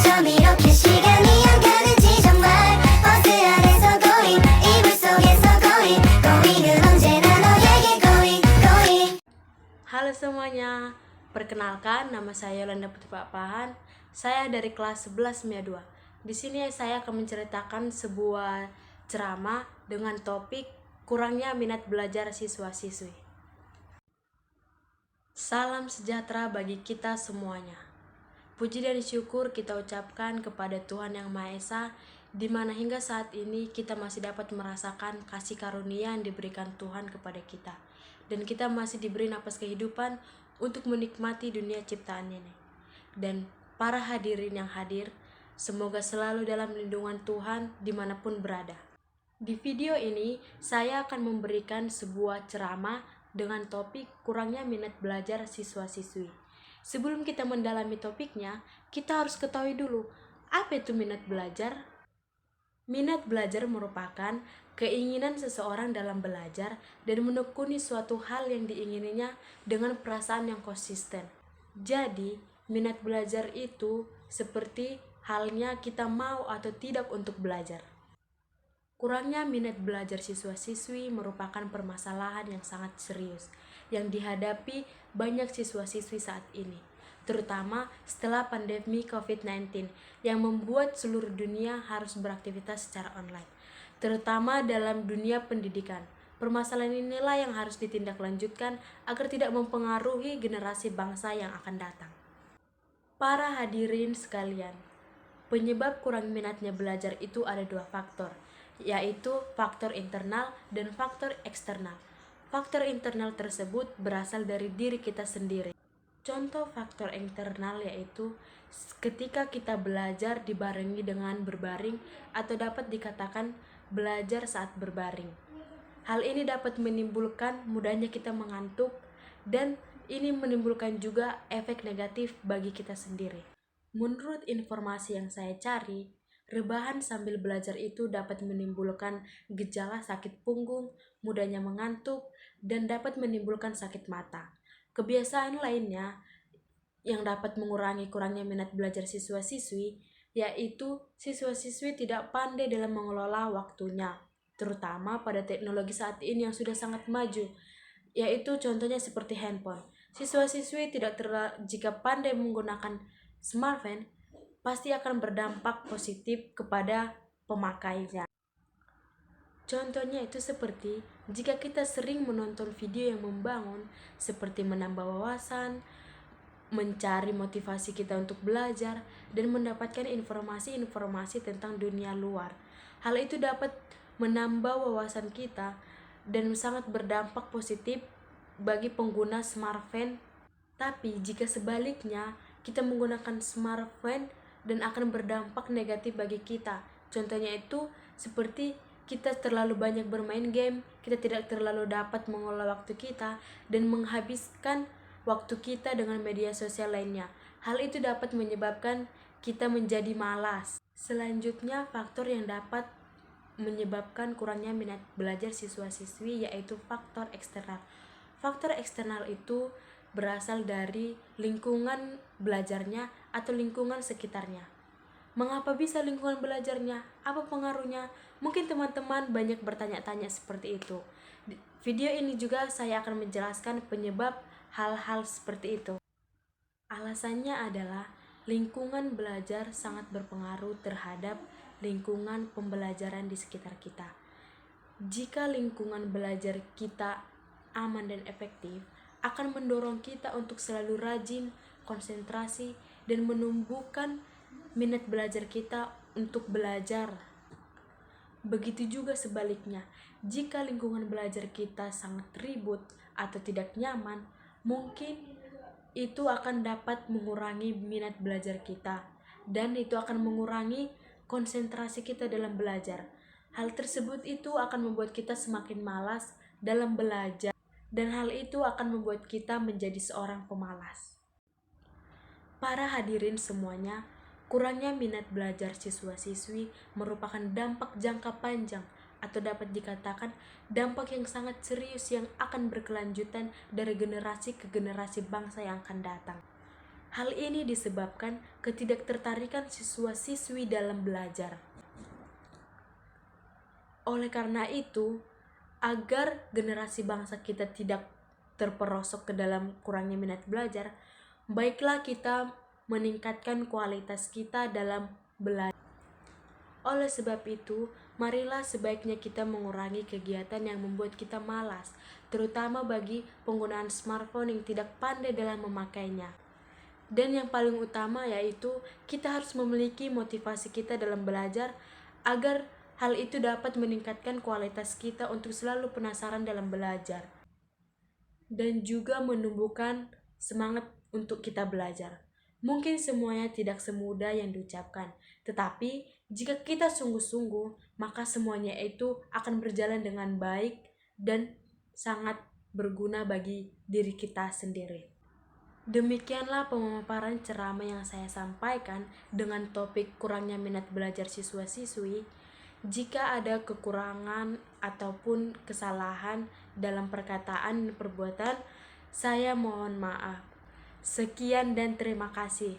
좀 이렇게 시간이 안 가는지 정말 버스 안에서 going 이불 속에서 going은 언제나 너에게 going. Halo semuanya, perkenalkan nama saya Yolanda Putri Papahan. Saya dari kelas 11 MIA 2. Di sini saya akan menceritakan sebuah ceramah dengan topik kurangnya minat belajar siswa-siswi. Salam sejahtera bagi kita semuanya. Puji dan syukur kita ucapkan kepada Tuhan Yang Maha Esa, di mana hingga saat ini kita masih dapat merasakan kasih karunia yang diberikan Tuhan kepada kita. Dan kita masih diberi napas kehidupan untuk menikmati dunia ciptaan ini. Dan para hadirin yang hadir, semoga selalu dalam lindungan Tuhan dimanapun berada. Di video ini, saya akan memberikan sebuah ceramah dengan topik kurangnya minat belajar siswa-siswi. Sebelum kita mendalami topiknya, kita harus ketahui dulu, apa itu minat belajar? Minat belajar merupakan keinginan seseorang dalam belajar dan menekuni suatu hal yang diingininya dengan perasaan yang konsisten. Jadi, minat belajar itu seperti halnya kita mau atau tidak untuk belajar. Kurangnya minat belajar siswa-siswi merupakan permasalahan yang sangat serius yang dihadapi banyak siswa-siswi saat ini, terutama setelah pandemi COVID-19 yang membuat seluruh dunia harus beraktivitas secara online, terutama dalam dunia pendidikan. Permasalahan inilah yang harus ditindaklanjutkan agar tidak mempengaruhi generasi bangsa yang akan datang. Para hadirin sekalian, penyebab kurang minatnya belajar itu ada dua faktor, yaitu faktor internal dan faktor eksternal. Faktor internal tersebut berasal dari diri kita sendiri. Contoh faktor internal yaitu ketika kita belajar dibarengi dengan berbaring atau dapat dikatakan belajar saat berbaring. Hal ini dapat menimbulkan mudahnya kita mengantuk dan ini menimbulkan juga efek negatif bagi kita sendiri. Menurut informasi yang saya cari, rebahan sambil belajar itu dapat menimbulkan gejala sakit punggung, mudahnya mengantuk, dan dapat menimbulkan sakit mata. Kebiasaan lainnya yang dapat mengurangi kurangnya minat belajar siswa-siswi, yaitu siswa-siswi tidak pandai dalam mengelola waktunya, terutama pada teknologi saat ini yang sudah sangat maju, yaitu contohnya seperti handphone. Siswa-siswi jika pandai menggunakan smartphone, pasti akan berdampak positif kepada pemakainya. Contohnya itu seperti jika kita sering menonton video yang membangun, seperti menambah wawasan, mencari motivasi kita untuk belajar, dan mendapatkan informasi-informasi tentang dunia luar. Hal itu dapat menambah wawasan kita dan sangat berdampak positif bagi pengguna smartphone. Tapi jika sebaliknya, kita menggunakan smartphone dan akan berdampak negatif bagi kita. Contohnya itu seperti kita terlalu banyak bermain game, kita tidak terlalu dapat mengelola waktu kita dan menghabiskan waktu kita dengan media sosial lainnya. Hal itu dapat menyebabkan kita menjadi malas. Selanjutnya, faktor yang dapat menyebabkan kurangnya minat belajar siswa-siswi yaitu faktor eksternal. Faktor eksternal itu berasal dari lingkungan belajarnya atau lingkungan sekitarnya. Mengapa bisa lingkungan belajarnya? Apa pengaruhnya? Mungkin teman-teman banyak bertanya-tanya seperti itu. Di video ini juga saya akan menjelaskan penyebab hal-hal seperti itu. Alasannya adalah lingkungan belajar sangat berpengaruh terhadap lingkungan pembelajaran di sekitar kita. Jika lingkungan belajar kita aman dan efektif, akan mendorong kita untuk selalu rajin, konsentrasi, dan menumbuhkan minat belajar kita untuk belajar. Begitu juga sebaliknya, jika lingkungan belajar kita sangat ribut atau tidak nyaman, mungkin itu akan dapat mengurangi minat belajar kita, dan itu akan mengurangi konsentrasi kita dalam belajar. Hal tersebut itu akan membuat kita semakin malas dalam belajar, dan hal itu akan membuat kita menjadi seorang pemalas. Para hadirin semuanya, kurangnya minat belajar siswa-siswi merupakan dampak jangka panjang atau dapat dikatakan dampak yang sangat serius yang akan berkelanjutan dari generasi ke generasi bangsa yang akan datang. Hal ini disebabkan ketidaktertarikan siswa-siswi dalam belajar. Oleh karena itu, agar generasi bangsa kita tidak terperosok ke dalam kurangnya minat belajar, baiklah kita meningkatkan kualitas kita dalam belajar. Oleh sebab itu, marilah sebaiknya kita mengurangi kegiatan yang membuat kita malas, terutama bagi penggunaan smartphone yang tidak pandai dalam memakainya. Dan yang paling utama yaitu kita harus memiliki motivasi kita dalam belajar agar hal itu dapat meningkatkan kualitas kita untuk selalu penasaran dalam belajar dan juga menumbuhkan semangat untuk kita belajar. Mungkin semuanya tidak semudah yang diucapkan, tetapi jika kita sungguh-sungguh, maka semuanya itu akan berjalan dengan baik dan sangat berguna bagi diri kita sendiri. Demikianlah pemaparan ceramah yang saya sampaikan dengan topik kurangnya minat belajar siswa-siswi. Jika ada kekurangan ataupun kesalahan dalam perkataan dan perbuatan, saya mohon maaf. Sekian dan terima kasih.